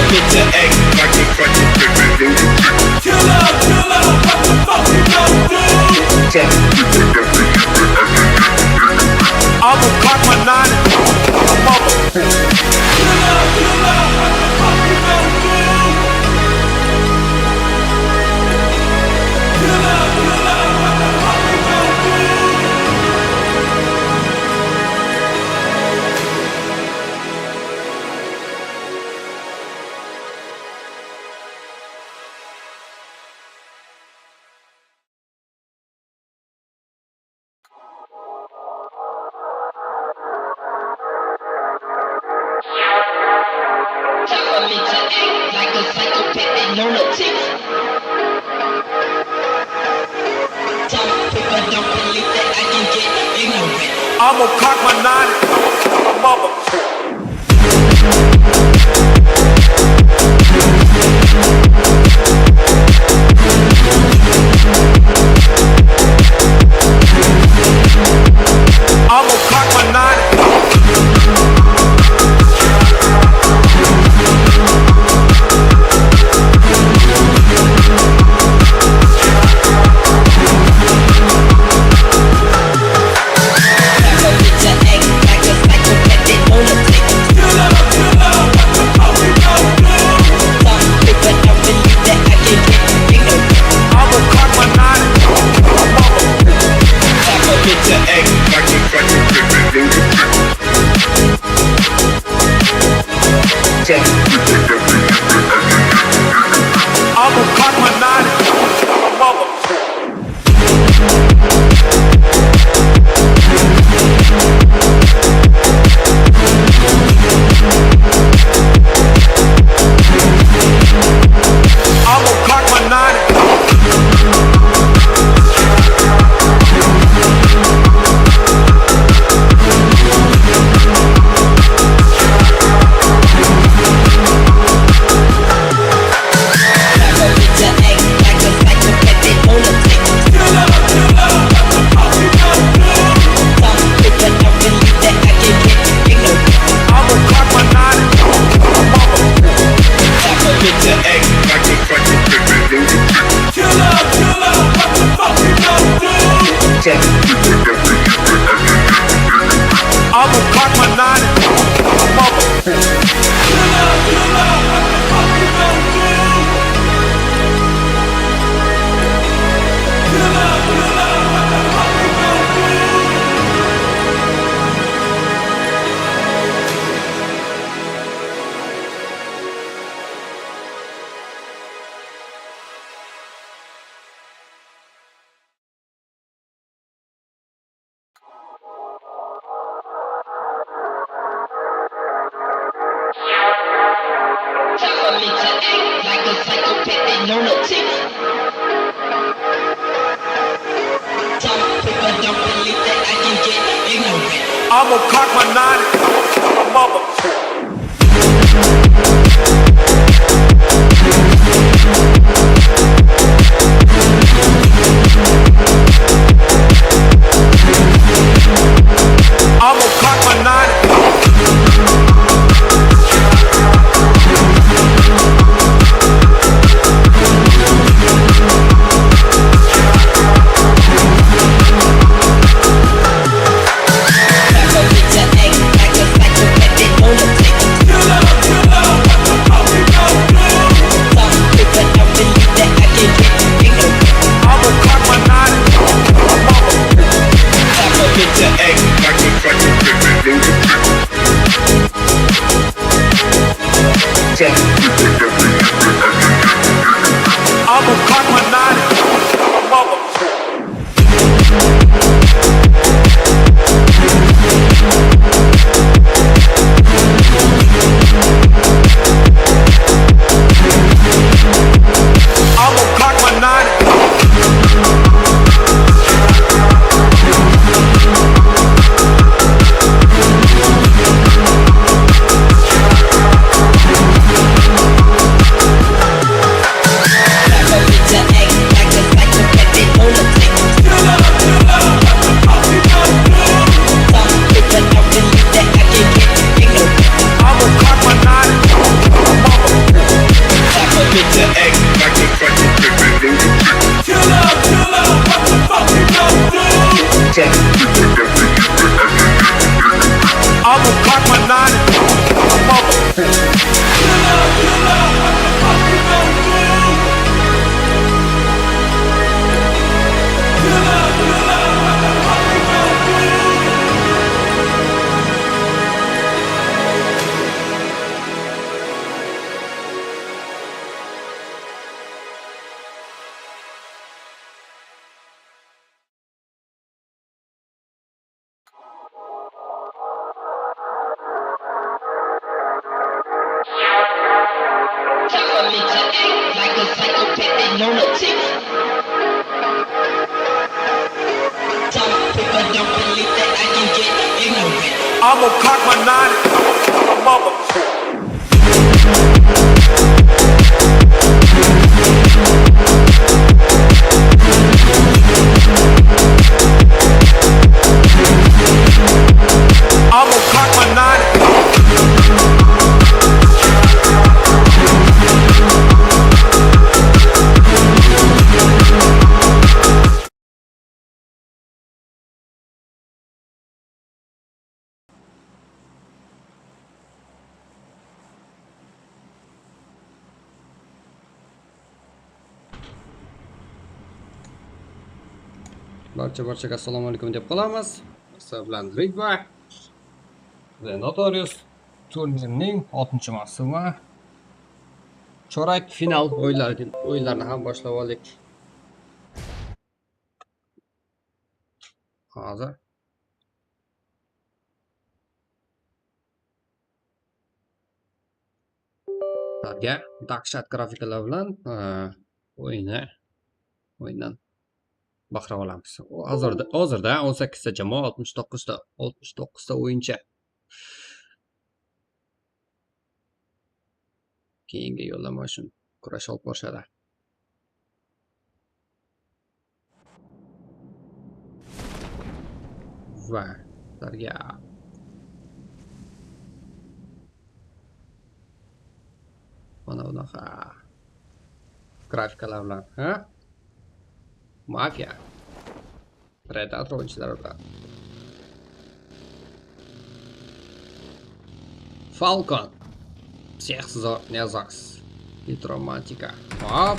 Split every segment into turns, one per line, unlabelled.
to act like a fucking criminal. Killer, killer, what the fuck you gonna do? I'ma cock my 9 and I'm up. Killer, killer, what the fuck you gonna do? Killer, killer, what the fuck you gonna do?
Tell me to act like a psychopathic lunatic. Some people don't believe that I can get ignorant.
I'ma cock my 9 and I'm up. I'ma cock my 9 I'ma cock my 9 and I'm up. I'ma cock my 9 I'ma cock my 9 and I'm up. Killer, killer, what the fuck you gonna do? Killer, killer, what the fuck you gonna do?
Tell me to act like a psychopathic lunatic. Some people don't believe that I can get ignorant.
I'ma cock my 9 and I'm up. I'ma cock my 9 I'ma cock my 9 and I'm up. I'ma cock my 9 and
Time for me to act like a psychopath and on a tick. Some people don't believe that I can get ignorant.
I'm gonna cock my nine and mother. I'm gonna cock my nine.
Barchaga assalomu alaykum deb qolamiz. Sizlar bilan Ridva va Notorious turnirining 6-mavsumi chorak final o'yinlarini ham boshlab oldik. Hozir sizlarga dahshat grafikalar bilan o'yindan bahra olamiz. Hozirda 18 ta jamoa, 69 ta o'yinchi. Keyingi yo'llanma uchun kurash olib borishadi. Va sizlarga mana bunaqa grafikalar bilan, Mafia Predator o'yinchilari bilan Falcon Psixzor Nezox Hidromatika. Hop,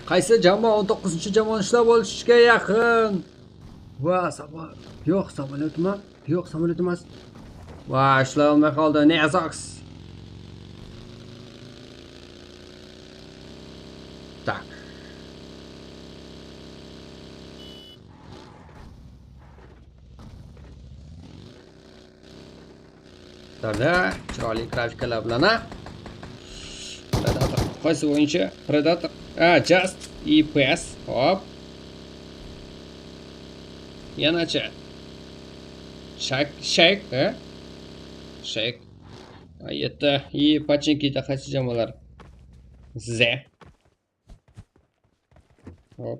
qaysi jamoa 19-jamoani ishlab olishga yaqin? Va yo'q, samolyot emas. Va ishlay olmay qoldi Nezox. Tak. Sizlarda chiroyli grafikalar bilan Predator. Qaysi o'yinchi? Predator. Just EPS. Hop. Yanachi. Shake. Ayetta. Pachinkida qaysi jamoalar? Z. Hop.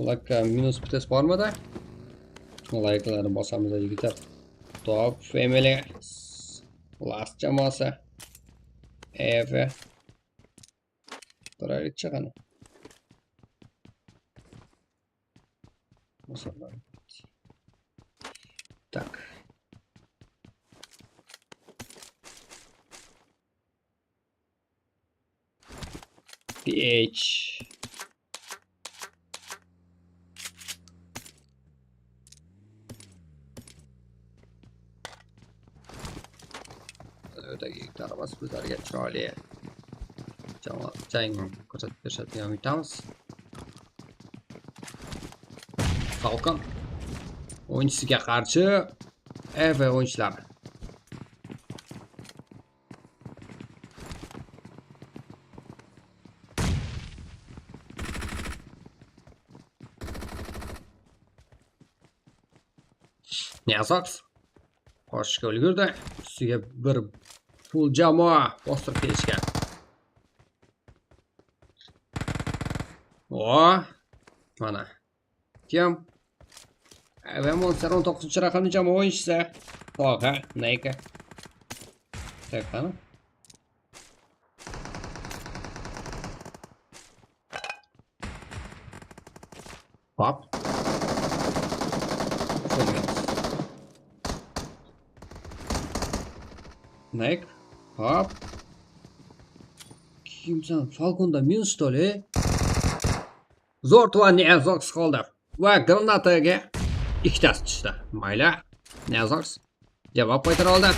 Like minus bitas bormada? Like'larni bosamiz yigitlar. Top family last jamoasi Eve Qaraylik chiqani. Tak. PH Tarafas bizlarga chiroyli jang ko'rsatib berishadigan umidamiz. Falcon o'yinchisiga qarshi Eve o'yinchilari. Nezox qochishga ulgurdi. Ustiga bir full jamoa bostirib kelishgan. Mana. Kim? Monster 19-raqamli jamoa o'yinchisi. Tog'a, Nayka. Tekani. Hop. Nike. Hop. Kimsan? Falconda minus что ли? Zort va Nezox qoldi. Va granataga ikkitasi tushdi. Mayli. Nezox javob qaytara oldi.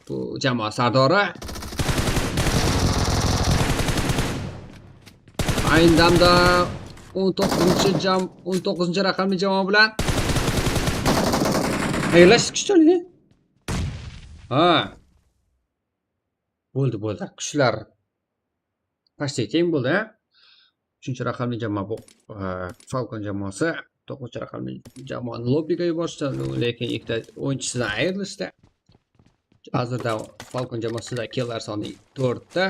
Bu jamoa sardori. Ayni damda 19-raqamli jamoa bilan xayrlashish kuchli. Bo'ldi. Kuchlar почти teng bo'ldi, ha? 3-raqamli jamoa bu Falcon jamoasi 9-raqamli jamoani lobbiga yuborishdi, lekin ikkita o'yinchisidan ayrilishdi. Hozirda Falcon jamoasida killlar soni 4 ta.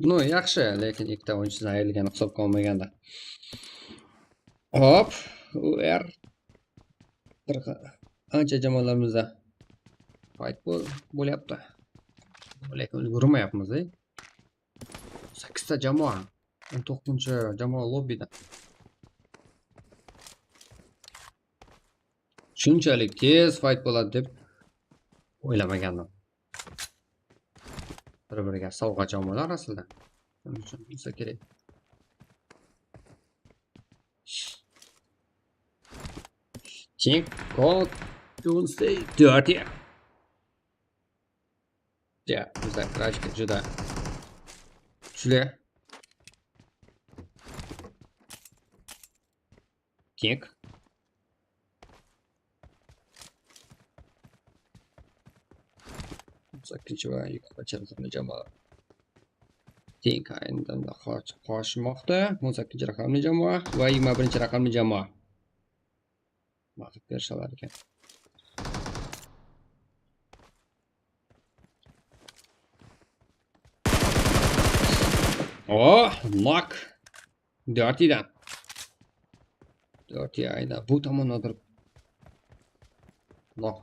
No, yaxshi, lekin ikkita o'yinchisidan ayrilgani hisobga olmaganda. Hop, ular bir ancha jamoalarimizda fight bo'lyapti. Lekin ulgurmayapmiz. 8 ta jamoa, 19-jamoa lobbida. Shunchalik tez fight bo'ladi deb o'ylamagandim. Bir-biriga sovg'a jamoalar aslida. Shuning uchun bo'lsa kerak. Check code don't stay dirty. Ya, bizlar krashka juda kuchli. Check. Sakkichi va yuklangan jamoa. Teng aynidan qo'shmoqda 18-raqamli jamoa va 21-raqamli jamoa. Vaqt berishalar ekan. Oh, knock. Dirty'dan. Dirty ayda bu tomondan turib knock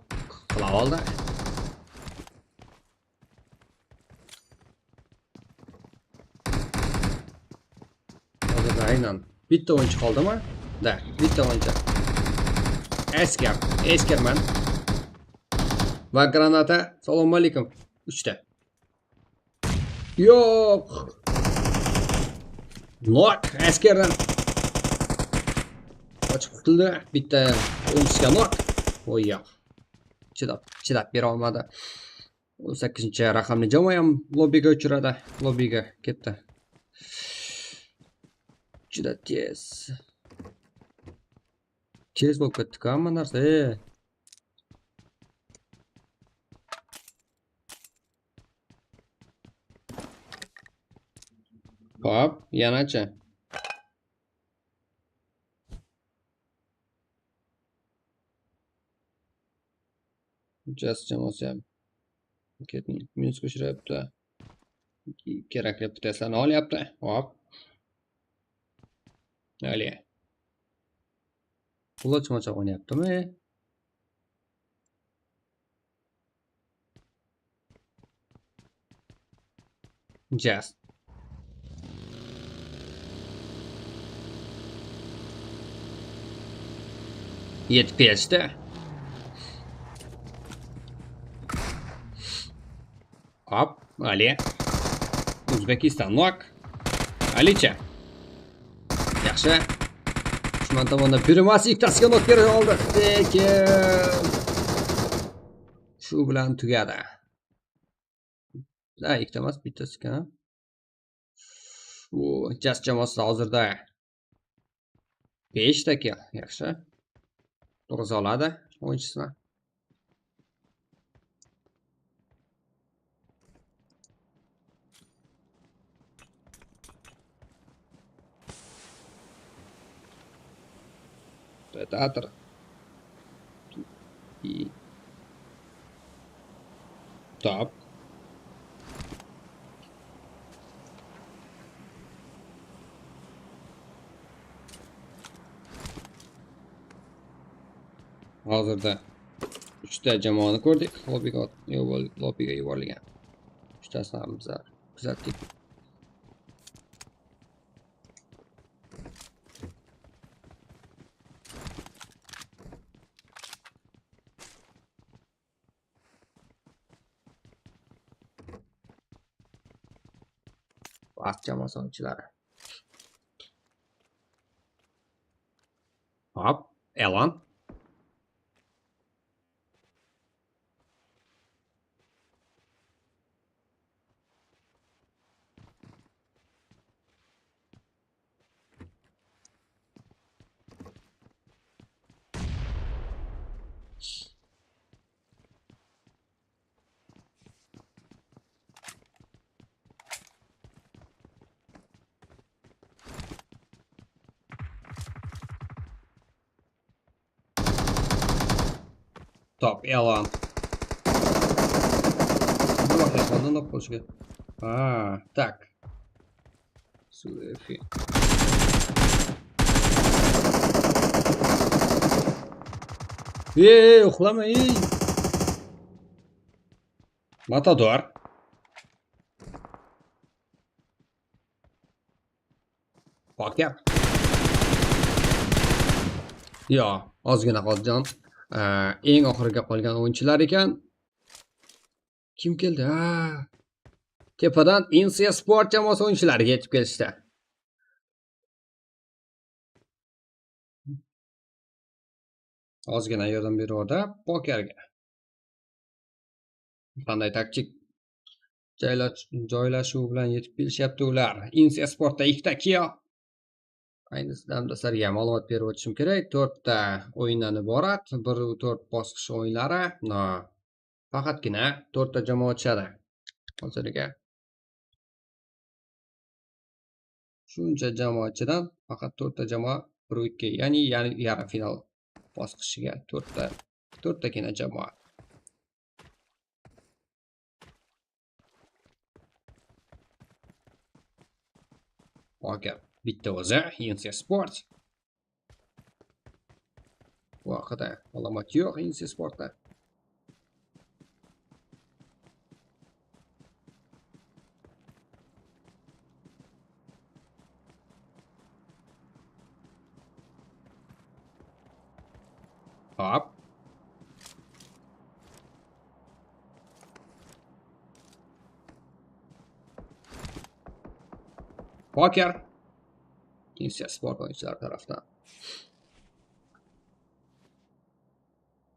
qila oldi. Aynan bitta o'yinchi qoldimi? Da, bitta o'yinchi. Askerman. Va granata. Assalomu alaykum. 3 ta. Yo'q. Knock askerdan. Qochib qutuldi. Bitta o'yinchiga knock. Voy yo'q. Chidab bera olmadi. 18-raqamli jamoa ham lobbiga uchradi. Lobbiga ketdi. Juda tez bo'lib ketdi-ku hamma narsa. Hop, yanachi. Just jamoasi ham minusga uchrayapti. Kerakli putaslarni olyapti. Hop. Ali. Uloch-mocha o'ynayaptimi? Just. Yetib kelishdi. Hop, Ali. O'zbekiston nok. Alicha. Yaxshi. Dushman tomonidan birmasi ikkitasiga nok bera oldi. Lekin shu bilan tugadi. Da, ikkita emas, bittasi ekan. Bu Just jamoasida hozirda 5 ta kill. Yaxshi. To'g'ri oladi o'yinchisini. Predator. Top. Hozirda 3 ta jamoani ko'rdik. Lobbiga yuborilgan. 3 tasini ham biz kuzatdik. Vaqt jamoasi o'yinchilari. Hop, e'lon. Top e'lon. Nima qilyapman? Nima qilishga? Ha, tak. Sufi. Uxlama, Matador. Poker. Yo, ozgina qolgan. Eng oxirga qolgan o'yinchilar ekan. Kim keldi? Tepadan Insiya sport jamoasi o'yinchilariga yetib kelishdi. Ozgina yordam beruvdi pokerga. Qanday taktik joylashuv bilan yetib kelishyapti ular. Insiya sportda ikkita kiyo. Ayni damda sizlarga ma'lumot berib o'tishim kerak. 4 ta o'yindan iborat. 1-4 bosqich o'yinlari. Faqatgina 4 ta jamoa o'tishadi. Hozirga shuncha jamoa ichidan faqat 4 ta jamoa 1-2, ya'ni yarim final bosqichiga 4 tagina jamoa. Poker bitta o'zi Insiya sport. Vaqtida ma'lumot yo'q Insiya sportda. Hop. Poker. Insiya sport o'yinchilari tarafdan.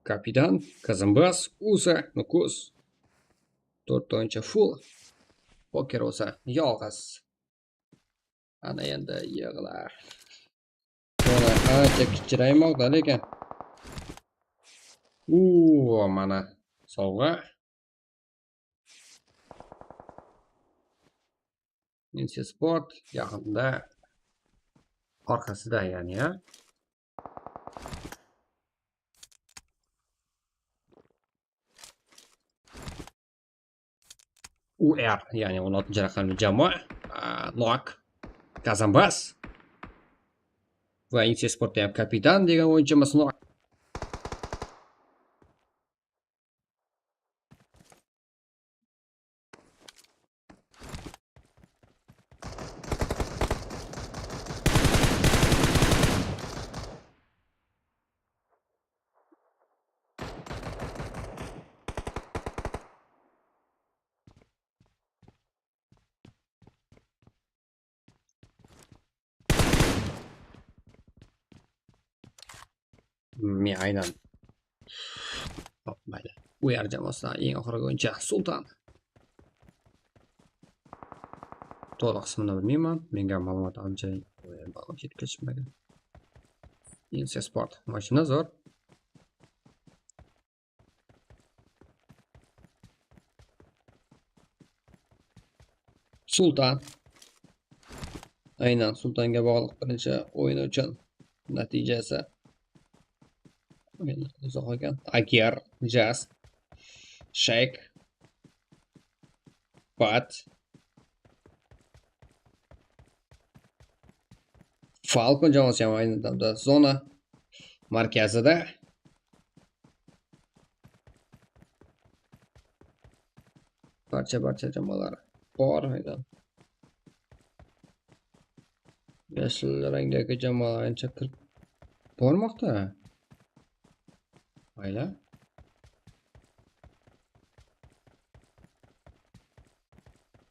Kapitan, Kazanbas, Usa, Nukus. 4 o'yinchi full. Poker o'sa yolg'iz. Ana endi yig'lar. Mana ancha kichraymoqda lekin. Mana sovg'a. Insiya sport yaqinda orqasida ya'ni UR ya'ni 16 raqamli jamoa Nok Kazanbas va Insiya sportda ham kapitan degan o'yinchimiz Nok. Aynan. Mayli. UR jamoasidan eng oxirgi o'yinchi Sultan. To'liq qismini bilmayman. Menga ma'lumot ancha yetkazishmagan. Insiya sport mashina zo'r. Sultan. Aynan Sultanga bog'liq birinchi o'yin uchun natijasi uzoq ekan. Agar, Jazz, Shake, Pat, Falcon jamoasi ham ayni damda zona markazida. Barcha jamoalar bor edi. Yashil rangdagi jamoa ancha kirib bormoqda. Mayli.